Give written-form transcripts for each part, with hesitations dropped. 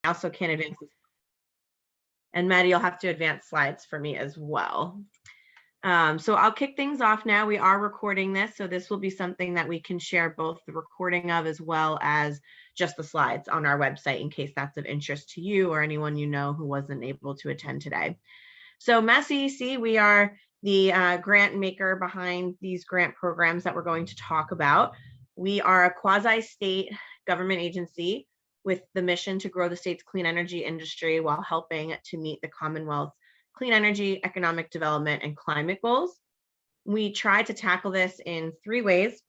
also can't advance this. And Maddie, you'll have to advance slides for me as well. So I'll kick things off now. We are recording this, so this will be something that we can share both the recording of as well as just the slides on our website in case that's of interest to you or anyone you know who wasn't able to attend today. So MassCEC, we are the grant maker behind these grant programs that we're going to talk about. We are a quasi-state government agency with the mission to grow the state's clean energy industry while helping to meet the Commonwealth's clean energy, economic development, and climate goals. We try to tackle this in 3 ways.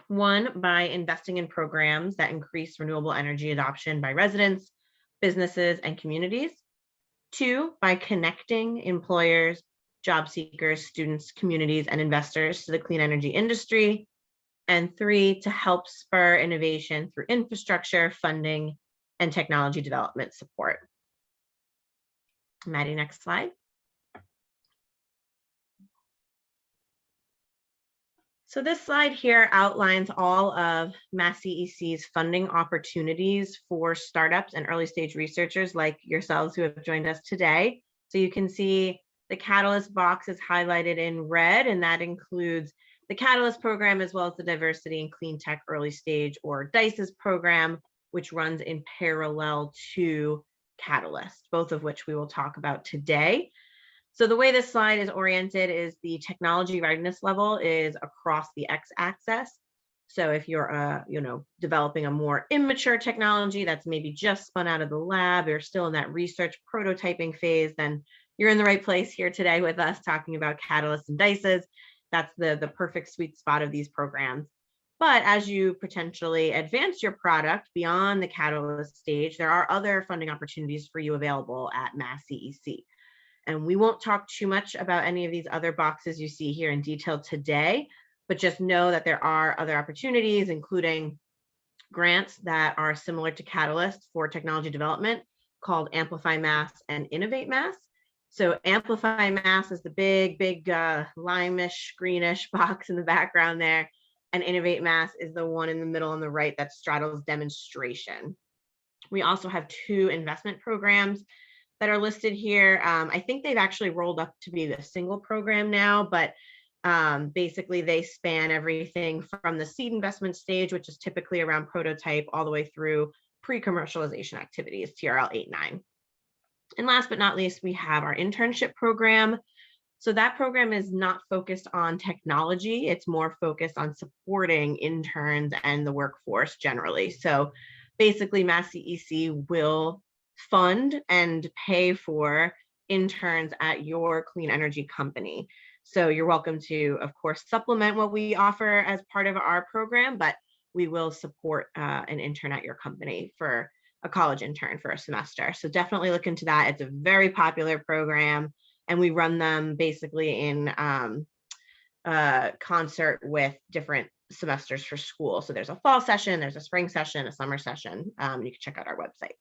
1, by investing in programs that increase renewable energy adoption by residents, businesses, and communities. 2, by connecting employers, job seekers, students, communities, and investors to the clean energy industry. And 3, to help spur innovation through infrastructure, funding, and technology development support. Maddie, next slide. So this slide here outlines all of MassCEC's funding opportunities for startups and early stage researchers like yourselves who have joined us today. So you can see the Catalyst box is highlighted in red, and that includes the Catalyst program as well as the Diversity and Clean Tech Early Stage, or DICE's program, which runs in parallel to Catalyst, both of which we will talk about today. So the way this slide is oriented is the technology readiness level is across the x-axis. So if you're developing a more immature technology that's maybe just spun out of the lab, or still in that research prototyping phase, then you're in the right place here today with us talking about Catalyst and DICE's. That's the perfect sweet spot of these programs. But as you potentially advance your product beyond the Catalyst stage, there are other funding opportunities for you available at MassCEC. And we won't talk too much about any of these other boxes you see here in detail today, but just know that there are other opportunities, including grants that are similar to Catalyst for technology development called Amplify Mass and Innovate Mass. So Amplify Mass is the big limeish, greenish box in the background there. And Innovate Mass is the one in the middle on the right that straddles demonstration. We also have 2 investment programs that are listed here. I think they've actually rolled up to be the single program now, but basically they span everything from the seed investment stage, which is typically around prototype, all the way through pre-commercialization activities, TRL 8-9. And last but not least, we have our internship program. So that program is not focused on technology. It's more focused on supporting interns and the workforce generally. So basically MassCEC will fund and pay for interns at your clean energy company. So you're welcome to, of course, supplement what we offer as part of our program, but we will support an intern at your company for a college intern for a semester. So definitely look into that. It's a very popular program, and we run them basically in concert with different semesters for school. So there's a fall session, there's a spring session, a summer session. You can check out our website.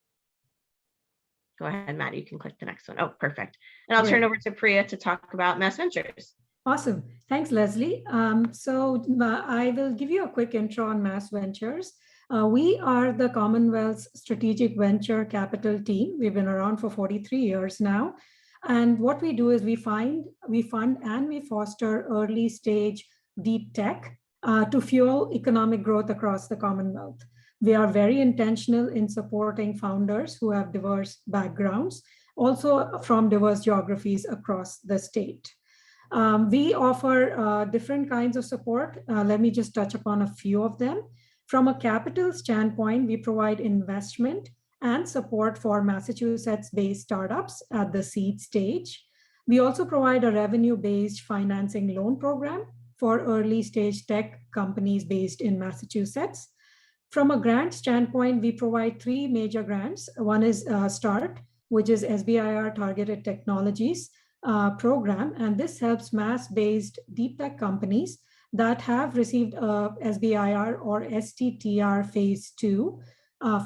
Go ahead, Maddie, you can click the next one. Oh, perfect. And I'll turn over to Priya to talk about MassVentures. Awesome. Thanks, Leslie. So I will give you a quick intro on MassVentures. We are the Commonwealth's strategic venture capital team. We've been around for 43 years now. And what we do is we fund and we foster early stage deep tech to fuel economic growth across the Commonwealth. We are very intentional in supporting founders who have diverse backgrounds, also from diverse geographies across the state. We offer different kinds of support. Let me just touch upon a few of them. From a capital standpoint, we provide investment and support for Massachusetts-based startups at the seed stage. We also provide a revenue-based financing loan program for early stage tech companies based in Massachusetts. From a grant standpoint, we provide 3 major grants. One is START, which is SBIR Targeted Technologies program, and this helps Mass-based deep tech companies that have received SBIR or STTR phase 2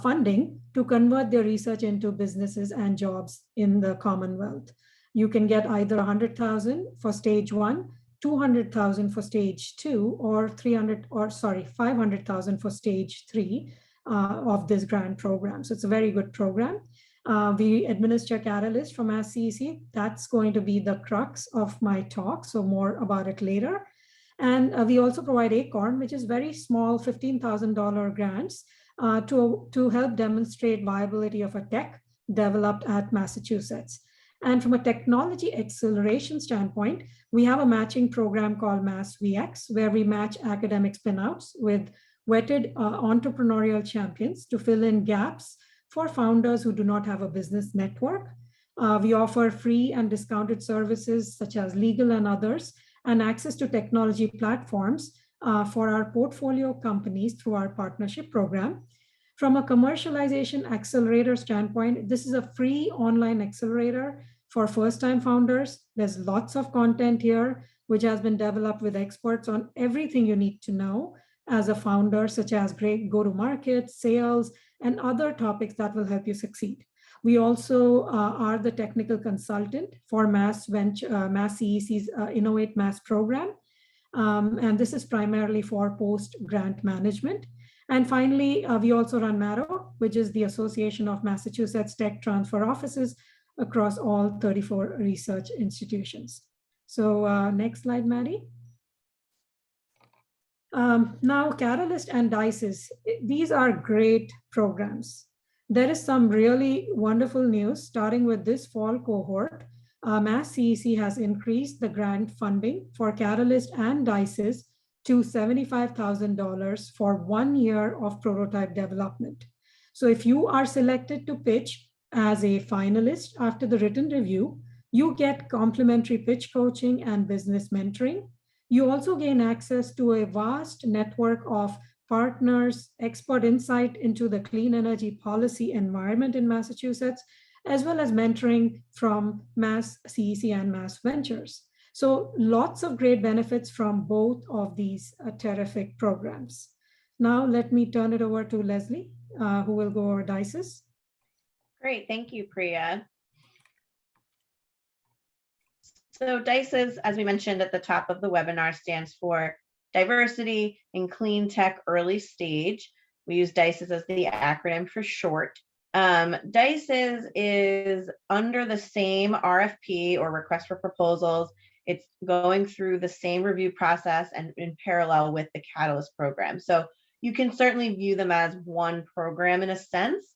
funding to convert their research into businesses and jobs in the Commonwealth. You can get either 100,000 for stage 1, 200,000 for stage 2, or 500,000 for stage 3. of this grant program. So it's a very good program. We administer Catalyst from MassCEC. That's going to be the crux of my talk, so more about it later. And we also provide Acorn, which is very small $15,000 grants to help demonstrate viability of a tech developed at Massachusetts. And from a technology acceleration standpoint, we have a matching program called MassVentures, where we match academic spinouts with vetted entrepreneurial champions to fill in gaps for founders who do not have a business network. We offer free and discounted services such as legal and others, and access to technology platforms for our portfolio companies through our partnership program. From a commercialization accelerator standpoint, this is a free online accelerator for first-time founders. There's lots of content here, which has been developed with experts on everything you need to know as a founder, such as great go-to-market, sales, and other topics that will help you succeed. We also are the technical consultant for MassCEC's Innovate Mass program. And this is primarily for post-grant management. And finally, we also run MARO, which is the Association of Massachusetts Tech Transfer Offices across all 34 research institutions. So next slide, Maddie. Now, Catalyst and DICES, these are great programs. There is some really wonderful news starting with this fall cohort. MassCEC has increased the grant funding for Catalyst and DICES to $75,000 for 1 year of prototype development. So if you are selected to pitch as a finalist after the written review, you get complimentary pitch coaching and business mentoring. You also gain access to a vast network of partners, expert insight into the clean energy policy environment in Massachusetts, as well as mentoring from MassCEC and MassVentures. So lots of great benefits from both of these terrific programs. Now let me turn it over to Leslie, who will go over DICES. Great, thank you, Priya. So DICES, as we mentioned at the top of the webinar, stands for Diversity in Clean Tech Early Stage. We use DICES as the acronym for short. DICES is under the same RFP or request for proposals. It's going through the same review process and in parallel with the Catalyst program. So you can certainly view them as one program in a sense.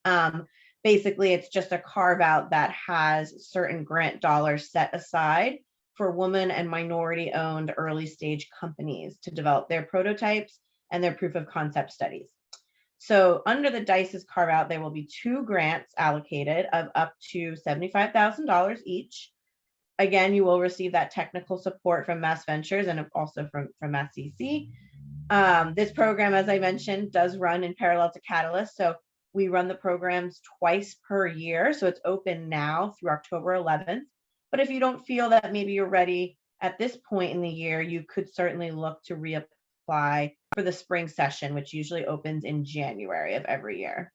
Basically, it's just a carve out that has certain grant dollars set aside for women and minority owned early stage companies to develop their prototypes and their proof of concept studies. So under the DICES carve out, there will be 2 grants allocated of up to $75,000 each. Again, you will receive that technical support from MassVentures and also from MassCEC. This program, as I mentioned, does run in parallel to Catalyst. So we run the programs twice per year. So it's open now through October 11th. But if you don't feel that maybe you're ready at this point in the year, you could certainly look to reapply for the spring session, which usually opens in January of every year.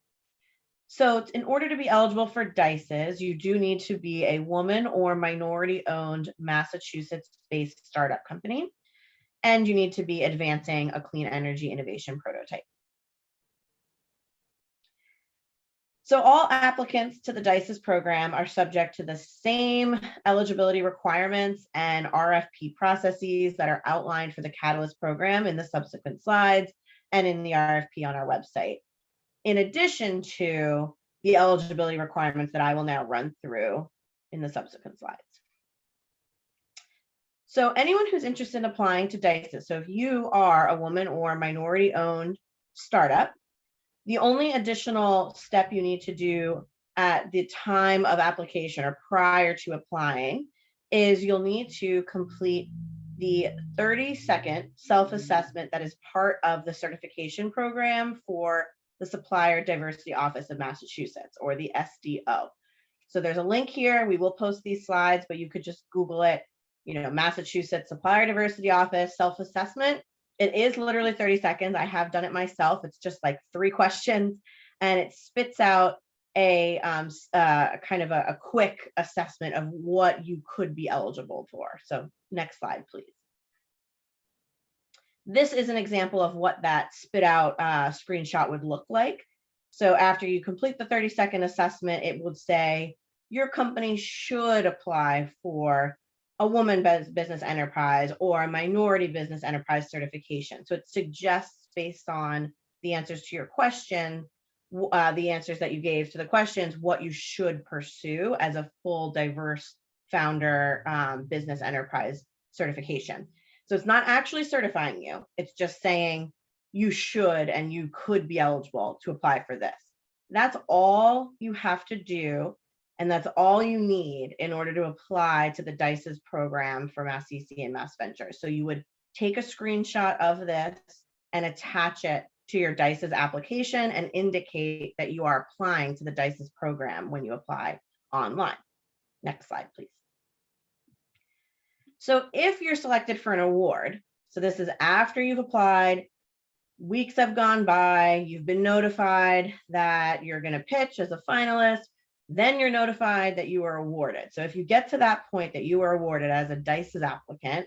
So in order to be eligible for DICES, you do need to be a woman or minority-owned Massachusetts-based startup company, and you need to be advancing a clean energy innovation prototype. So all applicants to the DICES program are subject to the same eligibility requirements and RFP processes that are outlined for the Catalyst program in the subsequent slides and in the RFP on our website, in addition to the eligibility requirements that I will now run through in the subsequent slides. So anyone who's interested in applying to DICES, so if you are a woman or minority-owned startup, the only additional step you need to do at the time of application or prior to applying is you'll need to complete the 30-second self-assessment that is part of the certification program for the Supplier Diversity Office of Massachusetts, or the SDO. So there's a link here. We will post these slides, but you could just Google it, Massachusetts Supplier Diversity Office self-assessment. It is literally 30 seconds. I have done it myself. It's just like 3 questions, and it spits out a kind of a quick assessment of what you could be eligible for. So next slide, please. This is an example of what that spit out screenshot would look like. So after you complete the 30-second assessment, it would say your company should apply for a woman business enterprise or a minority business enterprise certification. So it suggests, based on the answers to your question, the answers that you gave to the questions, what you should pursue as a full diverse founder business enterprise certification. So it's not actually certifying you. It's just saying you should and you could be eligible to apply for this. That's all you have to do. And that's all you need in order to apply to the DICE's program for MassCEC and MassVentures. So you would take a screenshot of this and attach it to your DICE's application and indicate that you are applying to the DICE's program when you apply online. Next slide, please. So if you're selected for an award, so this is after you've applied, weeks have gone by, you've been notified that you're going to pitch as a finalist, then you're notified that you are awarded. So if you get to that point that you are awarded as a DICE's applicant,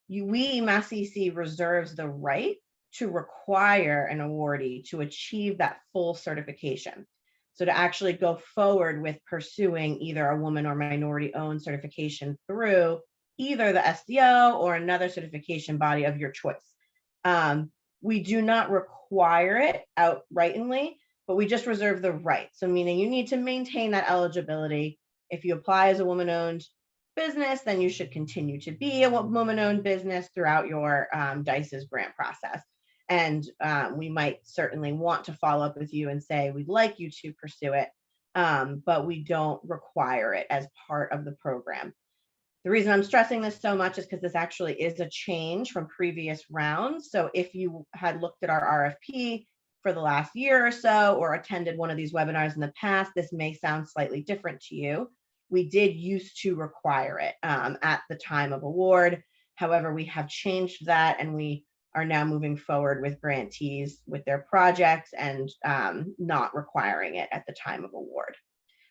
MassCEC reserves the right to require an awardee to achieve that full certification. So to actually go forward with pursuing either a woman or minority owned certification through either the SDO or another certification body of your choice. We do not require it outrightly, but we just reserve the right. So meaning you need to maintain that eligibility. If you apply as a woman-owned business, then you should continue to be a woman-owned business throughout your DICE's grant process. And we might certainly want to follow up with you and say, we'd like you to pursue it, but we don't require it as part of the program. The reason I'm stressing this so much is because this actually is a change from previous rounds. So if you had looked at our RFP for the last year or so, or attended one of these webinars in the past, this may sound slightly different to you. We did used to require it at the time of award. However, we have changed that and we are now moving forward with grantees with their projects and not requiring it at the time of award.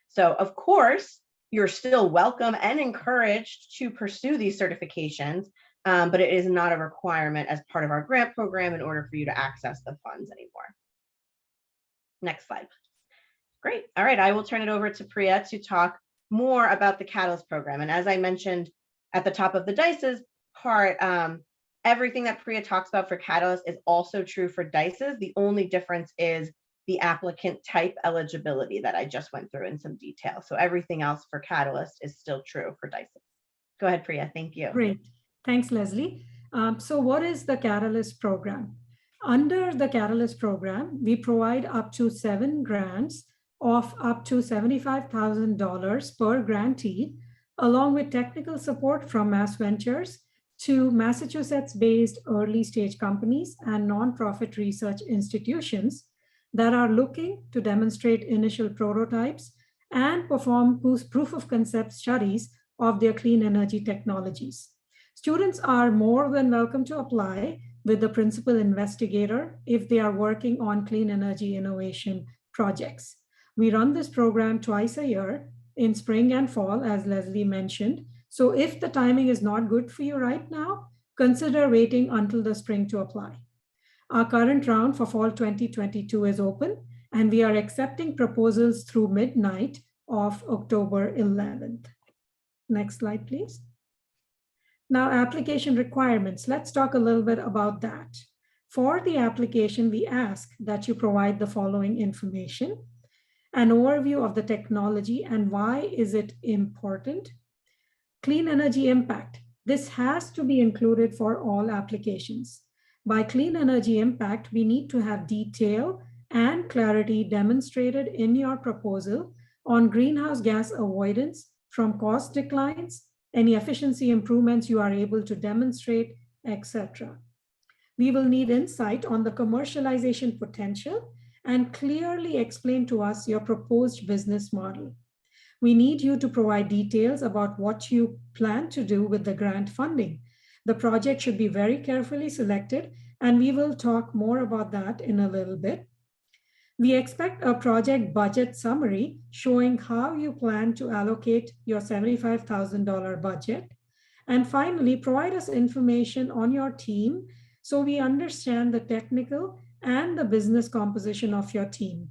So of course, you're still welcome and encouraged to pursue these certifications, but it is not a requirement as part of our grant program in order for you to access the funds anymore. Next slide. Great. All right, I will turn it over to Priya to talk more about the Catalyst program. And as I mentioned at the top of the DICE's part, everything that Priya talks about for Catalyst is also true for DICE's. The only difference is the applicant type eligibility that I just went through in some detail. So everything else for Catalyst is still true for DICE's. Go ahead, Priya. Thank you. Great. Thanks, Leslie. So what is the Catalyst program? Under the Catalyst program, we provide up to 7 grants of up to $75,000 per grantee, along with technical support from MassVentures to Massachusetts-based early stage companies and nonprofit research institutions that are looking to demonstrate initial prototypes and perform proof of concept studies of their clean energy technologies. Students are more than welcome to apply with the principal investigator if they are working on clean energy innovation projects. We run this program twice a year in spring and fall, as Leslie mentioned. So if the timing is not good for you right now, consider waiting until the spring to apply. Our current round for fall 2022 is open, and we are accepting proposals through midnight of October 11th. Next slide, please. Now, application requirements. Let's talk a little bit about that. For the application, we ask that you provide the following information: an overview of the technology and why is it important. Clean energy impact. This has to be included for all applications. By clean energy impact, we need to have detail and clarity demonstrated in your proposal on greenhouse gas avoidance from cost declines, any efficiency improvements you are able to demonstrate, etc. We will need insight on the commercialization potential and clearly explain to us your proposed business model. We need you to provide details about what you plan to do with the grant funding. The project should be very carefully selected, and we will talk more about that in a little bit. We expect a project budget summary showing how you plan to allocate your $75,000 budget. And finally, provide us information on your team so we understand the technical and the business composition of your team.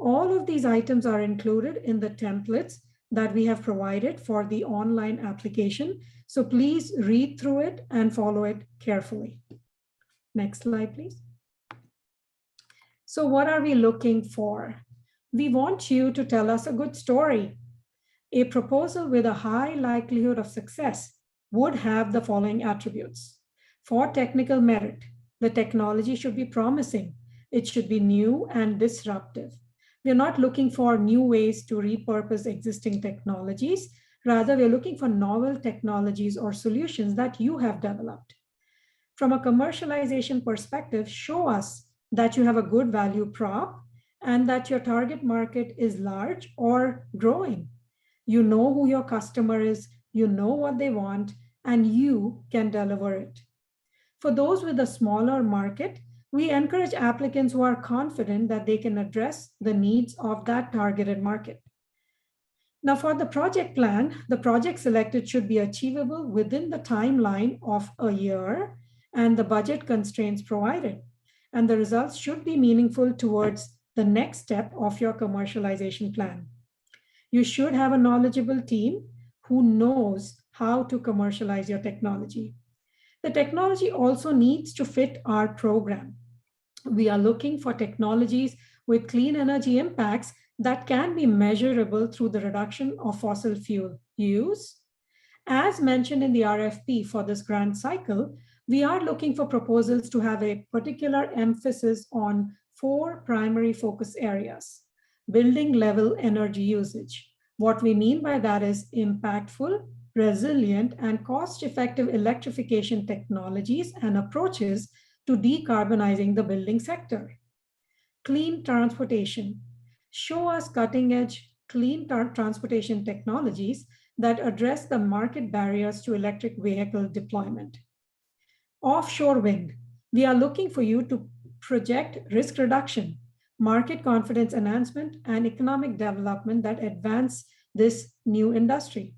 All of these items are included in the templates that we have provided for the online application. So please read through it and follow it carefully. Next slide, please. So what are we looking for? We want you to tell us a good story. A proposal with a high likelihood of success would have the following attributes. For technical merit, the technology should be promising. It should be new and disruptive. We're not looking for new ways to repurpose existing technologies. Rather, we're looking for novel technologies or solutions that you have developed. From a commercialization perspective, show us that you have a good value prop and that your target market is large or growing. You know who your customer is, you know what they want, and you can deliver it. For those with a smaller market, we encourage applicants who are confident that they can address the needs of that targeted market. Now, for the project plan, the project selected should be achievable within the timeline of a year and the budget constraints provided. And the results should be meaningful towards the next step of your commercialization plan. You should have a knowledgeable team who knows how to commercialize your technology. The technology also needs to fit our program. We are looking for technologies with clean energy impacts that can be measurable through the reduction of fossil fuel use. As mentioned in the RFP for this grant cycle, we are looking for proposals to have a particular emphasis on 4 primary focus areas. Building level energy usage. What we mean by that is impactful, resilient, and cost-effective electrification technologies and approaches to decarbonizing the building sector. Clean transportation. Show us cutting-edge clean transportation technologies that address the market barriers to electric vehicle deployment. Offshore wind. We are looking for you to project risk reduction, market confidence enhancement, and economic development that advance this new industry.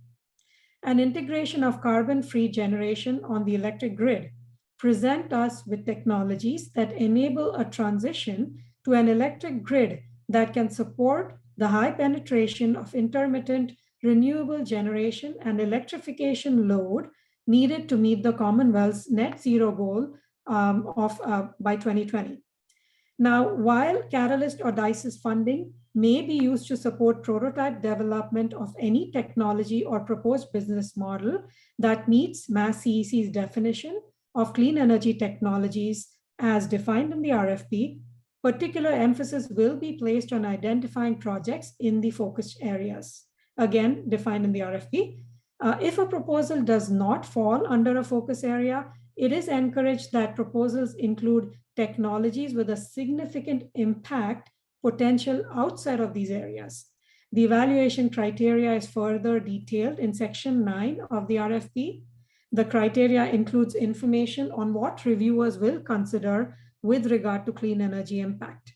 An integration of carbon-free generation on the electric grid. Present us with technologies that enable a transition to an electric grid that can support the high penetration of intermittent renewable generation and electrification load needed to meet the Commonwealth's net zero goal by 2020. Now, while Catalyst or DICE's funding may be used to support prototype development of any technology or proposed business model that meets MassCEC's definition of clean energy technologies as defined in the RFP, particular emphasis will be placed on identifying projects in the focused areas, again, defined in the RFP. If a proposal does not fall under a focus area, it is encouraged that proposals include technologies with a significant impact potential outside of these areas. The evaluation criteria is further detailed in section 9 of the RFP. The criteria includes information on what reviewers will consider with regard to clean energy impact.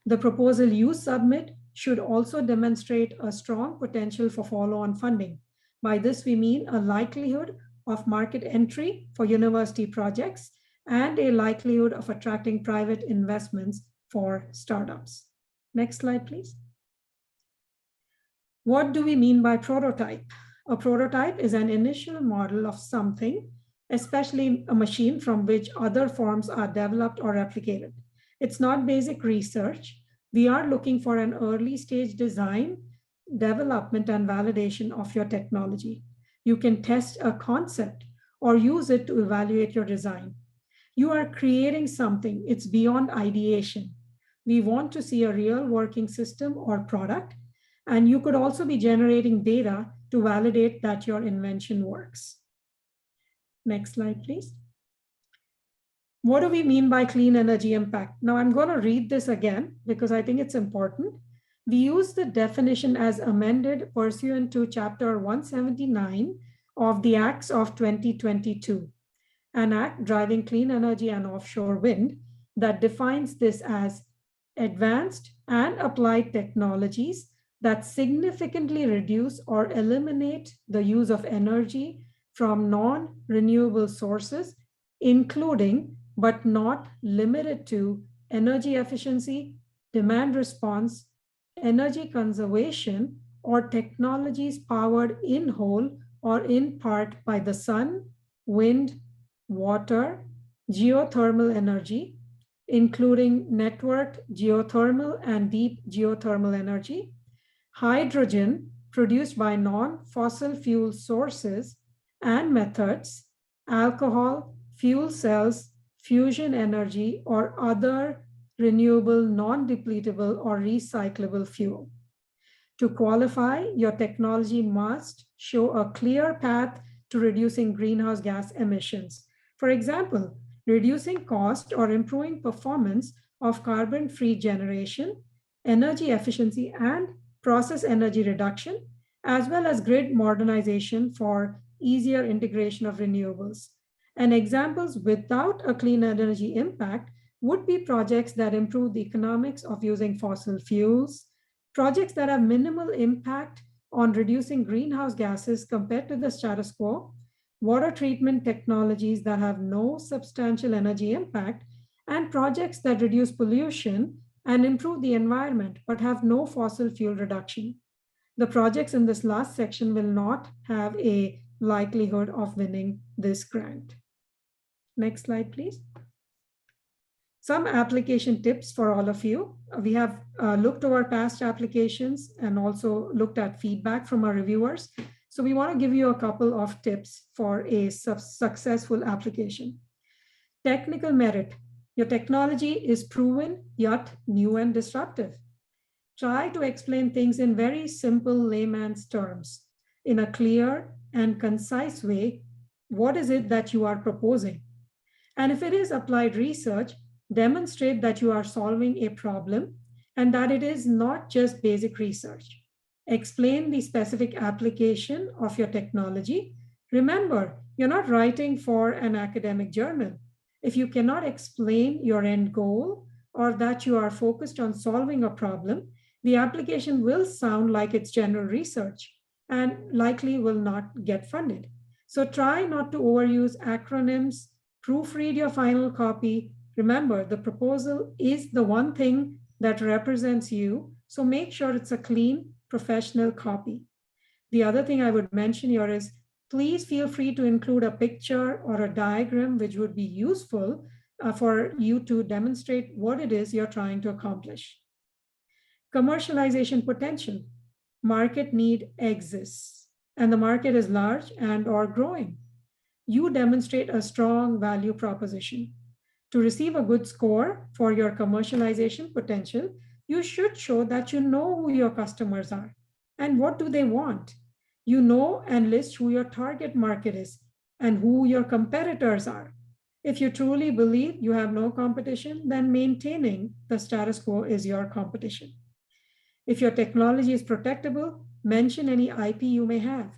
The proposal you submit should also demonstrate a strong potential for follow-on funding. By this, we mean a likelihood of market entry for university projects and a likelihood of attracting private investments for startups. Next slide, please. What do we mean by prototype? A prototype is an initial model of something, especially a machine from which other forms are developed or replicated. It's not basic research. We are looking for an early stage design, development, and validation of your technology. You can test a concept or use it to evaluate your design. You are creating something, it's beyond ideation. We want to see a real working system or product, and you could also be generating data to validate that your invention works. Next slide, please. What do we mean by clean energy impact? Now I'm going to read this again because I think it's important. We use the definition as amended pursuant to Chapter 179 of the Acts of 2022, an act driving clean energy and offshore wind that defines this as advanced and applied technologies that significantly reduce or eliminate the use of energy from non-renewable sources, including but not limited to energy efficiency, demand response, energy conservation, or technologies powered in whole or in part by the sun, wind, water, geothermal energy, including networked geothermal and deep geothermal energy, hydrogen produced by non-fossil fuel sources and methods, alcohol, fuel cells, fusion energy, or other renewable, non-depletable, or recyclable fuel. To qualify, your technology must show a clear path to reducing greenhouse gas emissions. For example, reducing cost or improving performance of carbon-free generation, energy efficiency, and process energy reduction, as well as grid modernization for easier integration of renewables. And examples without a clean energy impact would be projects that improve the economics of using fossil fuels, projects that have minimal impact on reducing greenhouse gases compared to the status quo, water treatment technologies that have no substantial energy impact, and projects that reduce pollution and improve the environment but have no fossil fuel reduction. The projects in this last section will not have a likelihood of winning this grant. Next slide, please. Some application tips for all of you. We have looked over past applications and also looked at feedback from our reviewers. So we want to give you a couple of tips for a successful application. Technical merit. Your technology is proven, yet new and disruptive. Try to explain things in very simple layman's terms, in a clear and concise way. What is it that you are proposing? And if it is applied research, demonstrate that you are solving a problem and that it is not just basic research. Explain the specific application of your technology. Remember, you're not writing for an academic journal. If you cannot explain your end goal or that you are focused on solving a problem, the application will sound like it's general research and likely will not get funded. So try not to overuse acronyms, proofread your final copy. Remember, the proposal is the one thing that represents you, so make sure it's a clean, professional copy. The other thing I would mention here is, please feel free to include a picture or a diagram which would be useful for you to demonstrate what it is you're trying to accomplish. Commercialization potential. Market need exists, and the market is large and or growing. You demonstrate a strong value proposition. To receive a good score for your commercialization potential, you should show that you know who your customers are and what do they want. You know and list who your target market is and who your competitors are. If you truly believe you have no competition, then maintaining the status quo is your competition. If your technology is protectable, mention any IP you may have.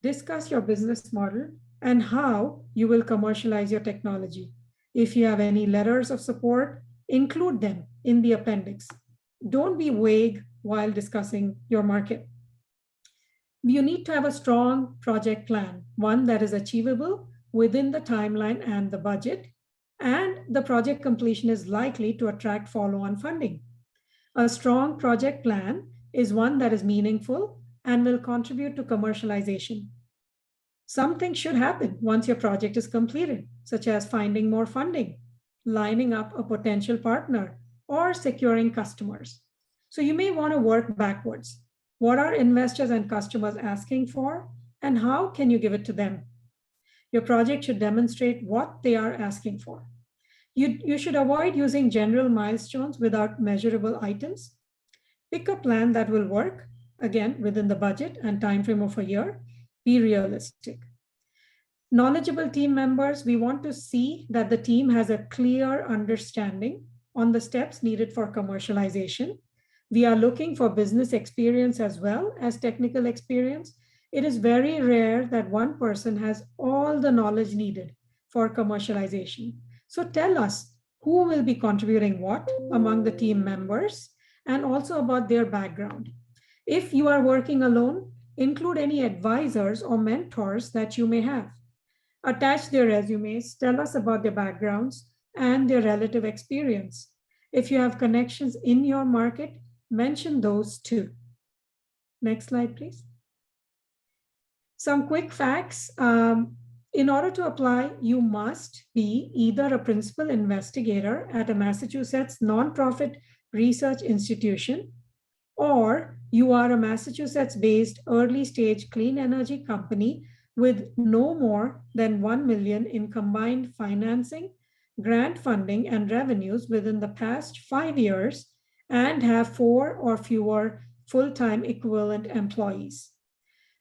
Discuss your business model and how you will commercialize your technology. If you have any letters of support, include them in the appendix. Don't be vague while discussing your market. You need to have a strong project plan, one that is achievable within the timeline and the budget, and the project completion is likely to attract follow-on funding. A strong project plan is one that is meaningful and will contribute to commercialization. Something should happen once your project is completed, such as finding more funding, lining up a potential partner, or securing customers. So you may want to work backwards. What are investors and customers asking for, and how can you give it to them? Your project should demonstrate what they are asking for. You should avoid using general milestones without measurable items. Pick a plan that will work, again, within the budget and time frame of a year. Be realistic. Knowledgeable team members, we want to see that the team has a clear understanding on the steps needed for commercialization. We are looking for business experience as well as technical experience. It is very rare that one person has all the knowledge needed for commercialization. So tell us who will be contributing what among the team members and also about their background. If you are working alone, include any advisors or mentors that you may have. Attach their resumes, tell us about their backgrounds and their relative experience. If you have connections in your market, mention those too. Next slide, please. Some quick facts. In order to apply, you must be either a principal investigator at a Massachusetts nonprofit research institution, or you are a Massachusetts-based early-stage clean energy company with no more than 1 million in combined financing, grant funding, and revenues within the past 5 years, and have 4 or fewer full-time equivalent employees.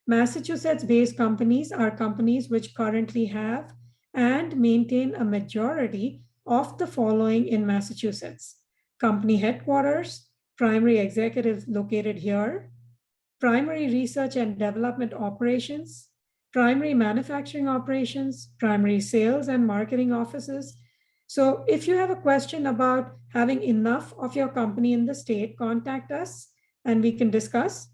Massachusetts-based companies are companies which currently have and maintain a majority of the following in Massachusetts: company headquarters, primary executives located here, primary research and development operations, primary manufacturing operations, primary sales and marketing offices. So if you have a question about having enough of your company in the state, contact us and we can discuss.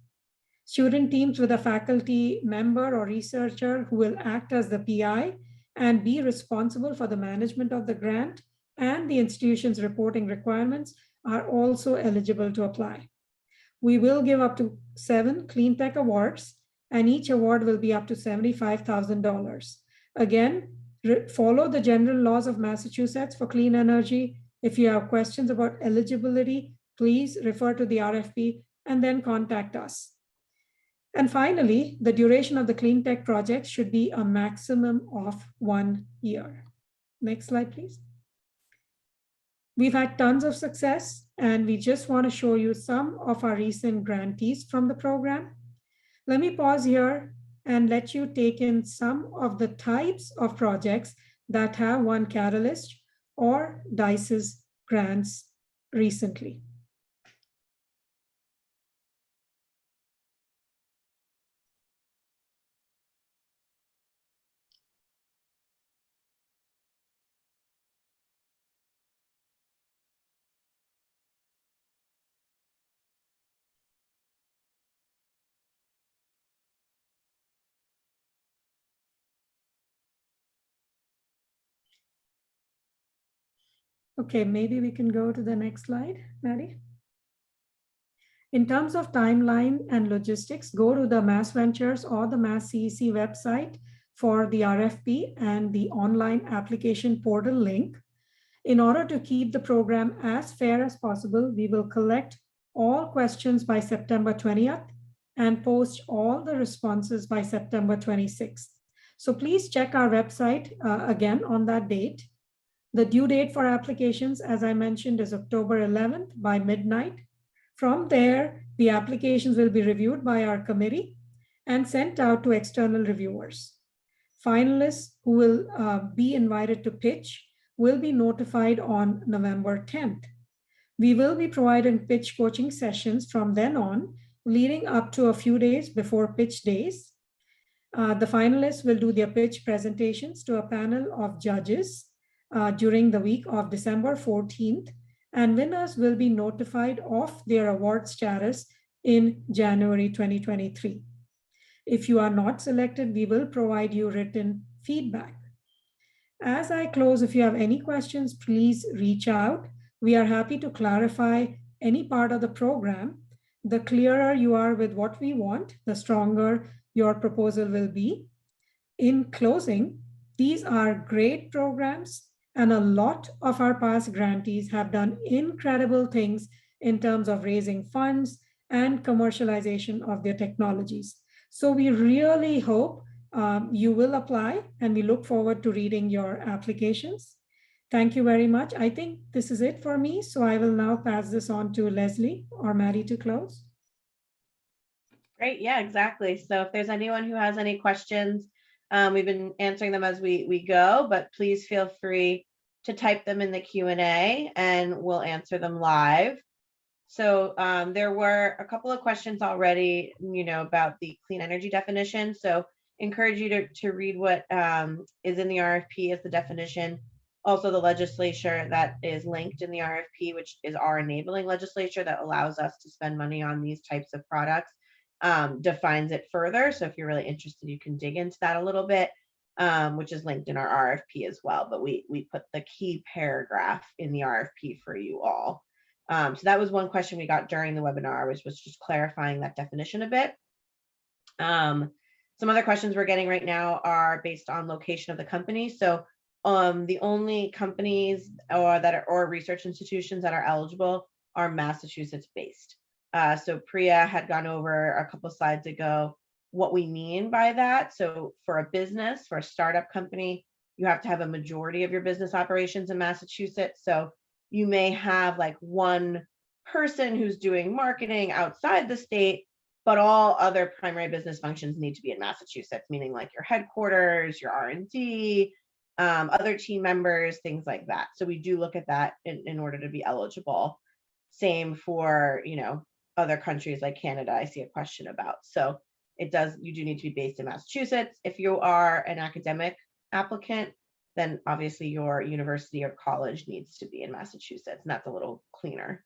Student teams with a faculty member or researcher who will act as the PI and be responsible for the management of the grant and the institution's reporting requirements are also eligible to apply. We will give up to 7 Clean Tech Awards, and each award will be up to $75,000. Again, follow the general laws of Massachusetts for clean energy. If you have questions about eligibility, please refer to the RFP and then contact us. And finally, the duration of the clean tech project should be a maximum of 1 year. Next slide, please. We've had tons of success, and we just want to show you some of our recent grantees from the program. Let me pause here and let you take in some of the types of projects that have won Catalyst or DICE's grants recently. Okay, maybe we can go to the next slide, Maddie. In terms of timeline and logistics, go to the MassVentures or the MassCEC website for the RFP and the online application portal link. In order to keep the program as fair as possible, we will collect all questions by September 20th and post all the responses by September 26th. So please check our website again on that date. The due date for applications, as I mentioned, is October 11th by midnight. From there, the applications will be reviewed by our committee and sent out to external reviewers. Finalists who will be invited to pitch will be notified on November 10th. We will be providing pitch coaching sessions from then on, leading up to a few days before pitch days. The finalists will do their pitch presentations to a panel of judges during the week of December 14th, and winners will be notified of their award status in January 2023. If you are not selected, we will provide you written feedback. As I close, if you have any questions, please reach out. We are happy to clarify any part of the program. The clearer you are with what we want, the stronger your proposal will be. In closing, these are great programs, and a lot of our past grantees have done incredible things in terms of raising funds and commercialization of their technologies. So we really hope you will apply, and we look forward to reading your applications. Thank you very much. I think this is it for me. So I will now pass this on to Leslie or Maddie to close. Great. Yeah, exactly. So if there's anyone who has any questions, we've been answering them as we go, but please feel free to type them in the Q&A and we'll answer them live. So there were a couple of questions already, about the clean energy definition. So encourage you to read what is in the RFP as the definition. Also the legislature that is linked in the RFP, which is our enabling legislature that allows us to spend money on these types of products, defines it further. So if you're really interested, you can dig into that a little bit. which is linked in our RFP as well, but we put the key paragraph in the RFP for you all. So that was one question we got during the webinar, which was just clarifying that definition a bit. Some other questions we're getting right now are based on location of the company. So the only companies or research institutions that are eligible are Massachusetts based. So Priya had gone over a couple slides ago what we mean by that. So for a business, for a startup company, you have to have a majority of your business operations in Massachusetts. So you may have like one person who's doing marketing outside the state, but all other primary business functions need to be in Massachusetts, meaning like your headquarters, your R&D, other team members, things like that. So we do look at that in order to be eligible. Same for, other countries like Canada, I see a question about. So you do need to be based in Massachusetts. If you are an academic applicant, then obviously your university or college needs to be in Massachusetts, and that's a little cleaner.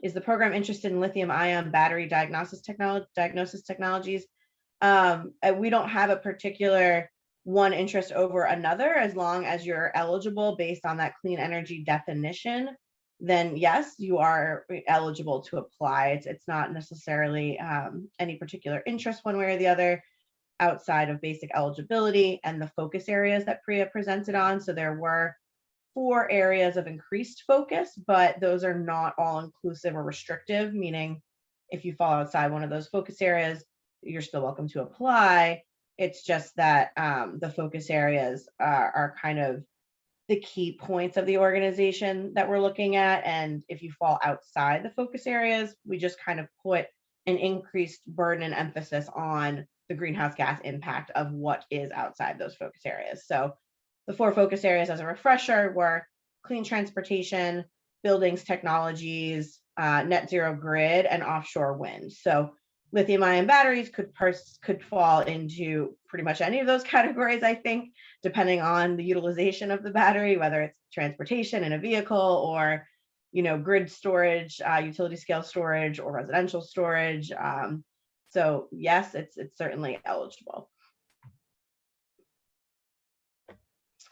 Is the program interested in lithium-ion battery diagnosis technologies? We don't have a particular one interest over another. As long as you're eligible based on that clean energy definition, then yes, you are eligible to apply. It's not necessarily any particular interest one way or the other outside of basic eligibility and the focus areas that Priya presented on. So there were 4 areas of increased focus, but those are not all inclusive or restrictive, meaning if you fall outside one of those focus areas, you're still welcome to apply. It's just that the focus areas are kind of the key points of the organization that we're looking at. And if you fall outside the focus areas, we just kind of put an increased burden and emphasis on the greenhouse gas impact of what is outside those focus areas. So the 4 focus areas, as a refresher, were clean transportation, buildings, technologies, net zero grid, and offshore wind. So lithium-ion batteries could fall into pretty much any of those categories, I think, depending on the utilization of the battery, whether it's transportation in a vehicle or, grid storage, utility scale storage, or residential storage. So yes, it's certainly eligible.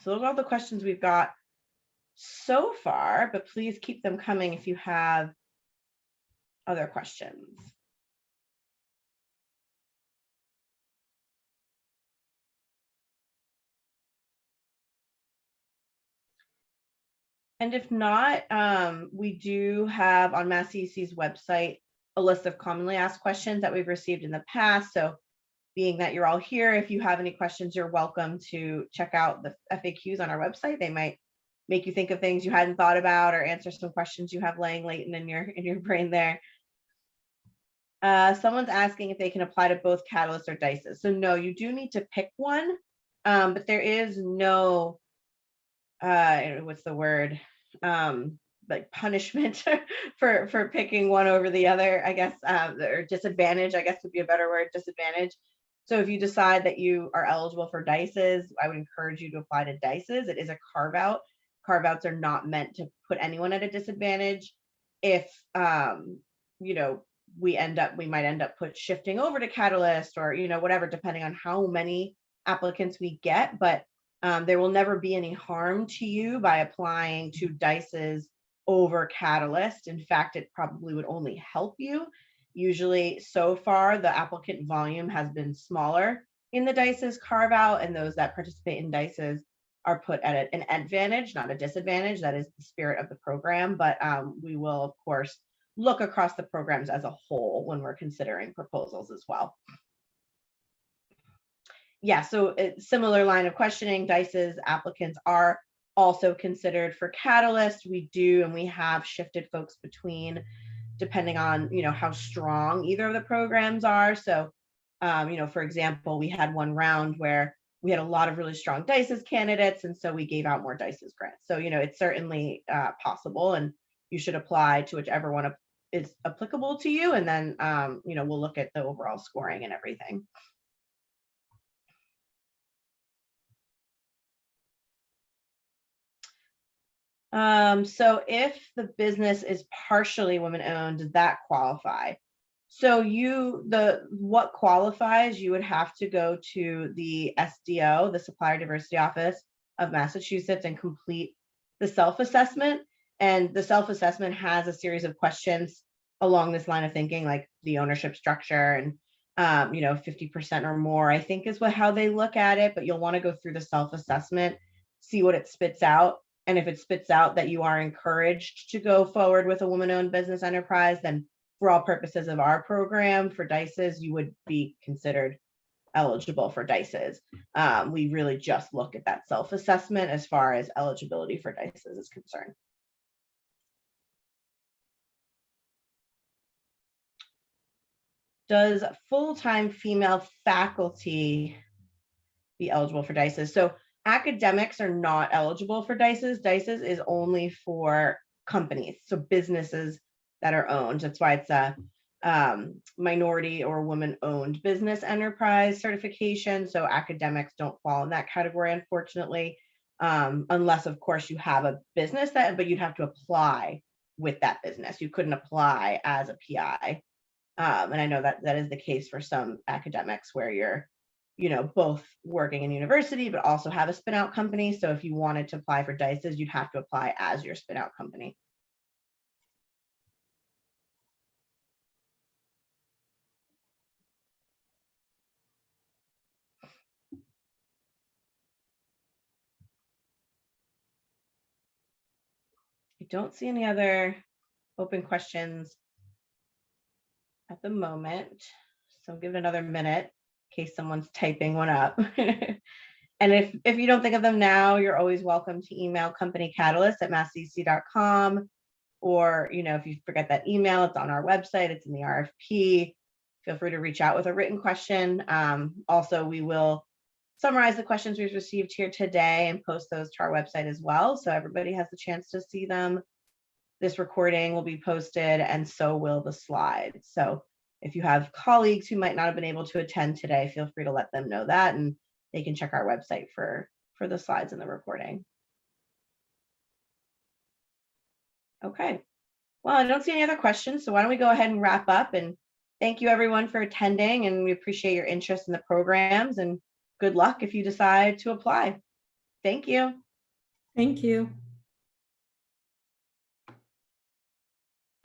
So those are all the questions we've got so far, but please keep them coming if you have other questions. And if not, we do have on MassCEC's website a list of commonly asked questions that we've received in the past. So being that you're all here, if you have any questions, you're welcome to check out the FAQs on our website. They might make you think of things you hadn't thought about or answer some questions you have laying latent in your brain there. Someone's asking if they can apply to both catalysts or DICEs. So no, you do need to pick one, but there is no, what's the word? Like punishment for picking one over the other, I guess, or disadvantage, I guess would be a better word, disadvantage. So if you decide that you are eligible for DICEs, I would encourage you to apply to DICEs. It is a carve out. Carve outs are not meant to put anyone at a disadvantage. If, we might end up shifting over to Catalyst or, whatever, depending on how many applicants we get, but there will never be any harm to you by applying to DICEs over Catalyst. In fact, it probably would only help you. Usually so far, the applicant volume has been smaller in the DICEs carve out, and those that participate in DICEs are put at an advantage, not a disadvantage. That is the spirit of the program, but we will, of course, look across the programs as a whole when we're considering proposals as well. Yeah, so similar line of questioning, DICEs applicants are also considered for Catalyst. We do, and we have shifted folks between, depending on, how strong either of the programs are. So, for example, we had one round where we had a lot of really strong DICEs candidates, and so we gave out more DICEs grants. So, it's certainly possible, and you should apply to whichever one is applicable to you, and then, we'll look at the overall scoring and everything. So if the business is partially women-owned, does that qualify? So what qualifies, you would have to go to the SDO, the Supplier Diversity Office of Massachusetts, and complete the self-assessment. And the self-assessment has a series of questions along this line of thinking, like the ownership structure and 50% or more, I think is how they look at it. But you'll want to go through the self-assessment, see what it spits out. And if it spits out that you are encouraged to go forward with a woman-owned business enterprise, then for all purposes of our program for DICEs, you would be considered eligible for DICEs. We really just look at that self-assessment as far as eligibility for DICEs is concerned. Does full-time female faculty be eligible for DICEs? So academics are not eligible for DICEs. DICEs is only for companies, so businesses that are owned. That's why it's a minority or woman-owned business enterprise certification. So academics don't fall in that category, unfortunately, unless, of course, you have a business but you'd have to apply with that business. You couldn't apply as a PI. And I know that is the case for some academics where you're, both working in university, but also have a spin-out company. So if you wanted to apply for DICEs, you'd have to apply as your spin-out company. I don't see any other open questions at the moment. So give it another minute in case someone's typing one up. And if you don't think of them now, you're always welcome to email companycatalyst@masscec.com. Or, if you forget that email, it's on our website, it's in the RFP. Feel free to reach out with a written question. Also, we will summarize the questions we've received here today and post those to our website as well, so everybody has the chance to see them. This recording will be posted, and so will the slides. So if you have colleagues who might not have been able to attend today, feel free to let them know that, and they can check our website for the slides and the recording. Okay. Well, I don't see any other questions, so why don't we go ahead and wrap up, and thank you everyone for attending, and we appreciate your interest in the programs, and good luck if you decide to apply. Thank you. Thank you.